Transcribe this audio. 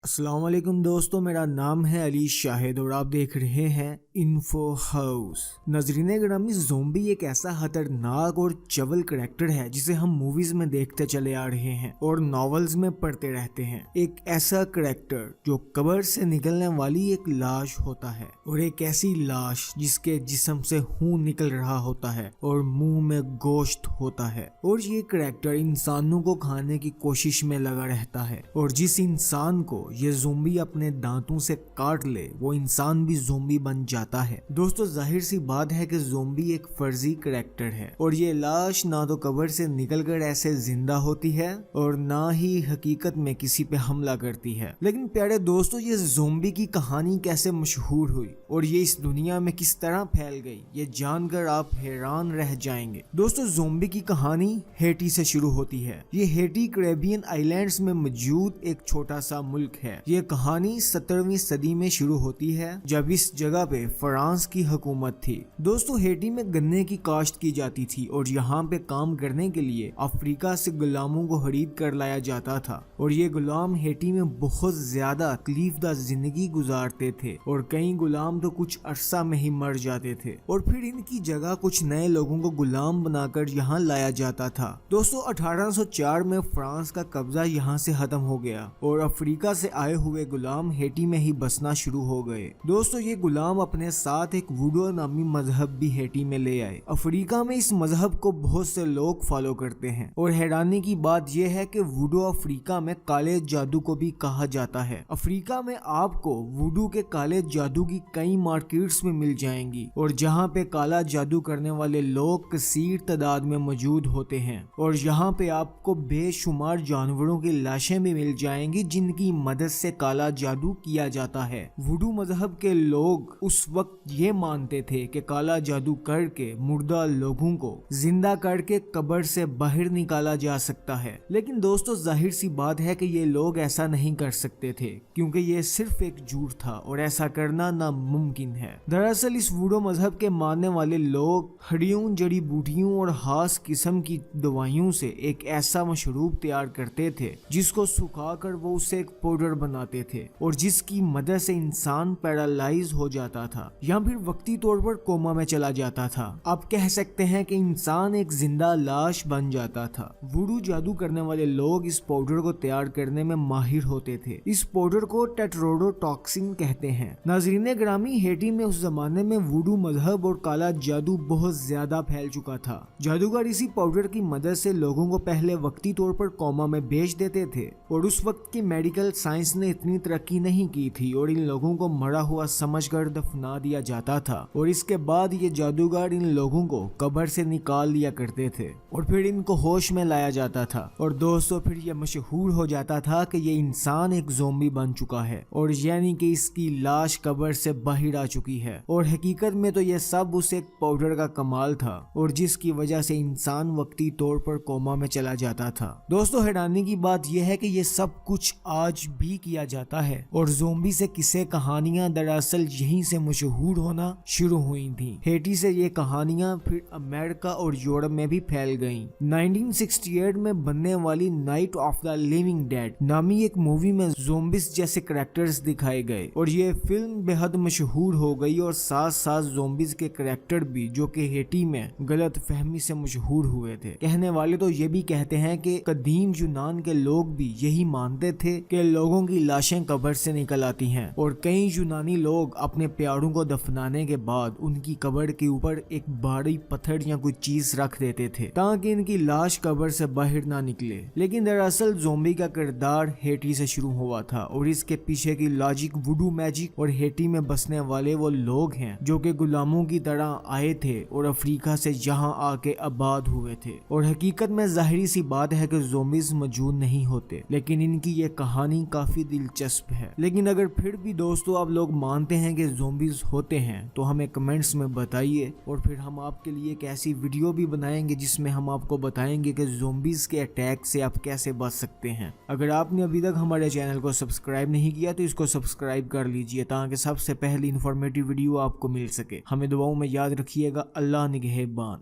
अस्सलाम वालेकुम दोस्तों, मेरा नाम है अली शाहिद और आप देख रहे हैं इन्फो हाउस। नजरीने ग्रामी, ज़ोंबी एक ऐसा खतरनाक और चवल करैक्टर है जिसे हम मूवीज में देखते चले आ रहे हैं और नॉवेल्स में पढ़ते रहते हैं। एक ऐसा करैक्टर जो कब्र से निकलने वाली एक लाश होता है और एक ऐसी लाश जिसके जिस्म से खून निकल रहा होता है और मुंह में गोश्त होता है। और ये करैक्टर इंसानों को खाने की कोशिश में लगा रहता है और जिस इंसान को ये ज़ोंबी अपने दांतों से काट ले वो इंसान भी ज़ोंबी बन जाता है। दोस्तों, जाहिर सी बात है कि ज़ोंबी एक फर्जी करैक्टर है और ये लाश ना तो कब्र से निकलकर ऐसे जिंदा होती है और ना ही हकीकत में किसी पे हमला करती है। लेकिन प्यारे दोस्तों, ये ज़ोंबी की कहानी कैसे मशहूर हुई और ये इस दुनिया में किस तरह फैल गई, ये जानकर आप हैरान रह जाएंगे। दोस्तों, ज़ोंबी की कहानी हेटी से शुरू होती है। ये हेटी कैरेबियन आइलैंड्स में मौजूद एक छोटा सा मुल्क है। ये कहानी 17वीं सदी में शुरू होती है जब इस जगह पे फ्रांस की हुकूमत थी। दोस्तों, हेटी में गन्ने की काश्त की जाती थी और यहाँ पे काम करने के लिए अफ्रीका से गुलामों को खरीद कर लाया जाता था और ये गुलाम हेटी में बहुत ज्यादा तकलीफदा जिंदगी गुजारते थे और कई गुलाम तो कुछ अरसा में ही मर जाते थे और फिर इनकी जगह कुछ नए लोगों को गुलाम बनाकर यहाँ लाया जाता था। दोस्तों, 1804 में फ्रांस का कब्जा यहाँ से खत्म हो गया और अफ्रीका से आए हुए गुलाम हेटी में ही बसना शुरू हो गए। दोस्तों, ये गुलाम अपने साथ एक वुडू नामी मजहब भी हेटी में ले आए। अफ्रीका में इस मजहब को बहुत से लोग फॉलो करते हैं और हैरानी की बात यह है कि वुडू अफ्रीका में काले जादू को भी कहा जाता है। अफ्रीका में आपको वुडू के काले जादू की कई मार्केट्स में मिल जाएंगी और जहाँ पे काला जादू करने वाले लोग कसीर तादाद में मौजूद होते हैं और यहाँ पे आपको बेशुमार जानवरों की लाशें भी मिल जाएंगी जिनकी मदद से काला जादू किया जाता है। वुडू मजहब के लोग उस वक्त ये मानते थे कि काला जादू करके मुर्दा लोगों को जिंदा करके कब्र से बाहर निकाला जा सकता है। लेकिन दोस्तों, जाहिर सी बात है कि ये लोग ऐसा नहीं कर सकते थे क्योंकि ये सिर्फ एक झूठ था और ऐसा करना नामुमकिन है। दरअसल इस वुडू मजहब के मानने वाले लोग हड्डियों, जड़ी बूटियों और खास किस्म की दवाइयों से एक ऐसा मशरूब तैयार करते थे जिसको सुखाकर वो उसे एक पाउडर बनाते थे और जिसकी मदद से इंसान पैरालाइज हो जाता था या फिर वक्ती तौर पर कोमा में चला जाता था। आप कह सकते हैं कि इंसान एक जिंदा लाश बन जाता था। वुडू जादू करने वाले लोग इस पाउडर को तैयार करने में माहिर होते थे। इस पाउडर को टेट्रोडोटॉक्सिन कहते हैं। नाज़रीने ग्रामी, हेटी में उस जमाने में वुडू मजहब और काला जादू बहुत ज्यादा फैल चुका था। जादूगर इसी पाउडर की मदद से लोगों को पहले वक्ती तौर पर कोमा में भेज देते थे और उस वक्त की मेडिकल साइंस ने इतनी तरक्की नहीं की थी और इन लोगों को मरा हुआ समझकर दफना दिया जाता था और इसके बाद ये जादूगर इन लोगों को कब्र से निकाल लिया करते थे और फिर इनको होश में लाया जाता था। और दोस्तों, फिर ये मशहूर हो जाता था कि ये इंसान एक ज़ोंबी बन चुका है और यानी कि इसकी लाश कब्र से बाहर आ चुकी है और हकीकत में तो ये सब उस एक पाउडर का कमाल था और जिसकी वजह से इंसान वक्ती तौर पर कोमा में चला जाता था। दोस्तों, हैरानी की बात यह है कि ये सब कुछ आज भी किया जाता है और ज़ोंबी से किस्से कहानियां दरअसल यहीं से मशहूर होना शुरू हुई थी। हेटी से ये कहानियां फिर अमेरिका और यूरोप में भी फैल गईं। 1968 में बनने वाली night of the living dead नामी एक मूवी में ज़ोंबिस जैसे करैक्टर्स दिखाए गए और ये फिल्म बेहद मशहूर हो गई और साथ साथ ज़ोंबिस के करैक्टर भी, जो कि हेटी में गलत फहमी से मशहूर हुए थे। कहने वाले तो ये भी कहते हैं कि कदीम यूनान के लोग भी यही मानते थे कि लोगों की लाशें कब्र से निकल आती हैं और कई यूनानी लोग अपने प्यारों को दफनाने के बाद उनकी कब्र के ऊपर एक भारी पत्थर या कोई चीज रख देते थे ताकि इनकी लाश कब्र से बाहर ना निकले। लेकिन दरअसल ज़ोंबी का किरदार हेटी से शुरू हुआ था और इसके पीछे की लॉजिक वुडू मैजिक और हेटी में बसने वाले वो लोग हैं जो कि गुलामों की तरह आए थे और अफ्रीका से यहाँ आके आबाद हुए थे। और हकीकत में जाहिर सी बात है कि ज़ोंबीज मौजूद नहीं होते, लेकिन इनकी ये कहानी काफी दिलचस्प है। लेकिन अगर फिर भी दोस्तों आप लोग मानते हैं कि ज़ोंबीज होते हैं तो हमें कमेंट्स में बताइए और फिर हम आपके लिए एक ऐसी वीडियो भी बनाएंगे जिसमें हम आपको बताएंगे कि ज़ोंबीज के अटैक से आप कैसे बच सकते हैं। अगर आपने अभी तक हमारे चैनल को सब्सक्राइब नहीं किया तो इसको सब्सक्राइब कर लीजिए ताकि सबसे पहले इन्फॉर्मेटिव वीडियो आपको मिल सके। हमें दुआओं में याद रखिएगा। अल्लाह निगहबान।